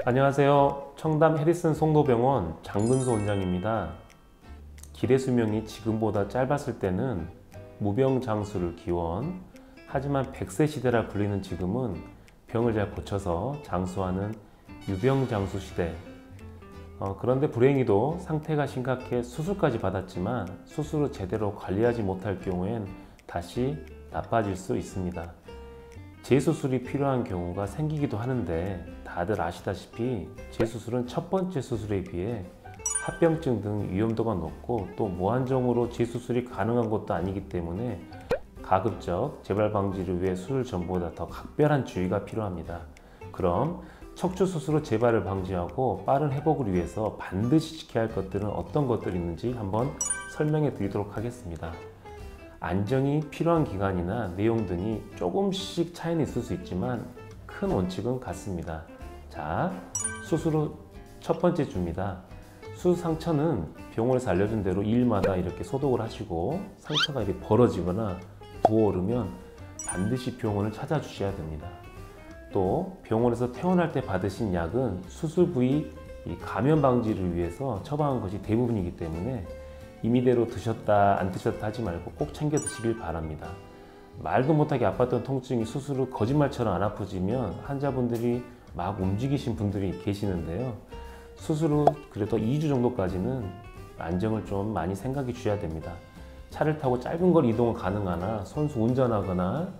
안녕하세요. 청담 해리슨 송도병원 장근소 원장입니다. 기대 수명이 지금보다 짧았을 때는 무병장수를 기원, 하지만 100세 시대라 불리는 지금은 병을 잘 고쳐서 장수하는 유병장수 시대. 그런데 불행히도 상태가 심각해 수술까지 받았지만 수술을 제대로 관리하지 못할 경우엔 다시 나빠질 수 있습니다. 재수술이 필요한 경우가 생기기도 하는데 다들 아시다시피 재수술은 첫 번째 수술에 비해 합병증 등 위험도가 높고 또 무한정으로 재수술이 가능한 것도 아니기 때문에 가급적 재발 방지를 위해 수술 전보다 더 각별한 주의가 필요합니다. 그럼 척추 수술 후 재발을 방지하고 빠른 회복을 위해서 반드시 지켜야 할 것들은 어떤 것들이 있는지 한번 설명해 드리도록 하겠습니다. 안정이 필요한 기간이나 내용 등이 조금씩 차이는 있을 수 있지만 큰 원칙은 같습니다. 자, 수술 후 첫 번째 주입니다. 수술 상처는 병원에서 알려준 대로 2일마다 이렇게 소독을 하시고 상처가 이렇게 벌어지거나 부어오르면 반드시 병원을 찾아주셔야 됩니다. 또 병원에서 퇴원할 때 받으신 약은 수술 부위 감염 방지를 위해서 처방한 것이 대부분이기 때문에 임의대로 드셨다 안 드셨다 하지 말고 꼭 챙겨 드시길 바랍니다. 말도 못하게 아팠던 통증이 수술 후 거짓말처럼 안 아프지면 환자분들이 막 움직이신 분들이 계시는데요. 수술 후 그래도 2주 정도까지는 안정을 좀 많이 생각해 주셔야 됩니다. 차를 타고 짧은 거리 이동은 가능하나 선수 운전하거나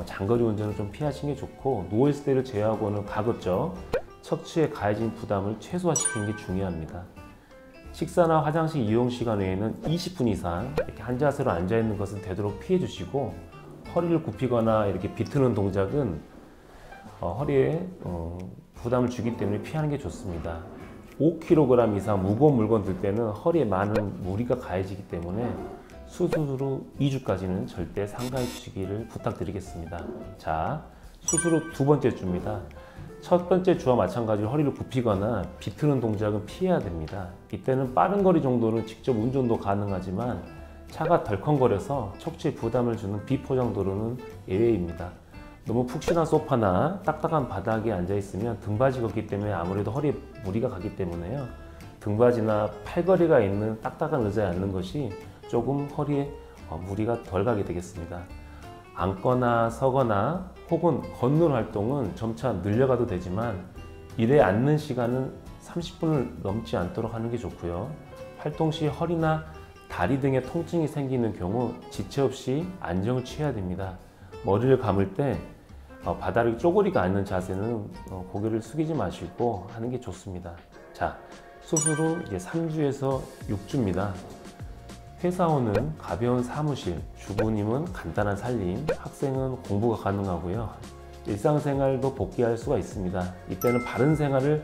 장거리 운전을 좀 피하시는 게 좋고 누워있을 때를 제외하고는 가급적 척추에 가해진 부담을 최소화시키는 게 중요합니다. 식사나 화장실 이용 시간 외에는 20분 이상 이렇게 한 자세로 앉아 있는 것은 되도록 피해 주시고 허리를 굽히거나 이렇게 비트는 동작은 허리에 부담을 주기 때문에 피하는 게 좋습니다. 5kg 이상 무거운 물건 들 때는 허리에 많은 무리가 가해지기 때문에 수술 후 2주까지는 절대 삼가해 주시기를 부탁드리겠습니다. 자, 수술 후 두 번째 주입니다. 첫 번째 주와 마찬가지로 허리를 굽히거나 비트는 동작은 피해야 됩니다. 이때는 빠른 거리 정도는 직접 운전도 가능하지만 차가 덜컹거려서 척추에 부담을 주는 비포장 도로는 예외입니다. 너무 푹신한 소파나 딱딱한 바닥에 앉아 있으면 등받이가 없기 때문에 아무래도 허리에 무리가 가기 때문에요. 등받이나 팔걸이가 있는 딱딱한 의자에 앉는 것이 조금 허리에 무리가 덜 가게 되겠습니다. 앉거나 서거나 혹은 걷는 활동은 점차 늘려가도 되지만 이래 앉는 시간은 30분을 넘지 않도록 하는 게 좋고요. 활동 시 허리나 다리 등에 통증이 생기는 경우 지체 없이 안정을 취해야 됩니다. 머리를 감을 때 바닥에 쪼그리가 앉는 자세는 고개를 숙이지 마시고 하는 게 좋습니다. 자, 수술 후 이제 3주에서 6주입니다. 회사원은 가벼운 사무실, 주부님은 간단한 살림, 학생은 공부가 가능하고요. 일상생활도 복귀할 수가 있습니다. 이때는 바른 생활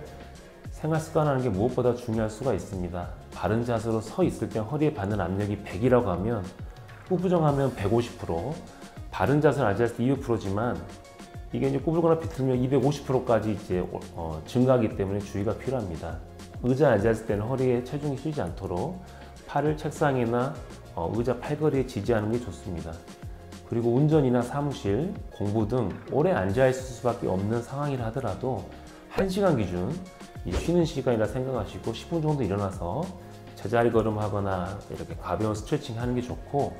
습관하는 게 무엇보다 중요할 수가 있습니다. 바른 자세로 서 있을 때 허리에 받는 압력이 100이라고 하면 꾸부정하면 150%, 바른 자세로 앉았을 때 200%지만 이게 이제 꾸불거나 비틀면 250%까지 이제 증가하기 때문에 주의가 필요합니다. 의자에 앉았을 때는 허리에 체중이 실지 않도록 팔을 책상이나 의자 팔걸이에 지지하는 게 좋습니다. 그리고 운전이나 사무실, 공부 등 오래 앉아 있을 수밖에 없는 상황이라 하더라도 1시간 기준 쉬는 시간이라 생각하시고 10분 정도 일어나서 제자리 걸음하거나 이렇게 가벼운 스트레칭 하는 게 좋고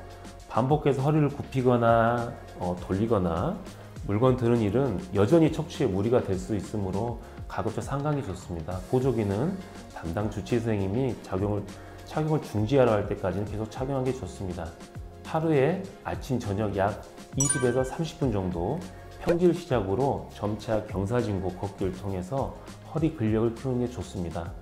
반복해서 허리를 굽히거나 돌리거나 물건 드는 일은 여전히 척추에 무리가 될 수 있으므로 가급적 삼가는 게 좋습니다. 보조기는 담당 주치 선생님이 착용을 중지하러 할 때까지는 계속 착용하는 게 좋습니다. 하루에 아침, 저녁 약 20에서 30분 정도 평지를 시작으로 점차 경사진고 걷기를 통해서 허리 근력을 키우는 게 좋습니다.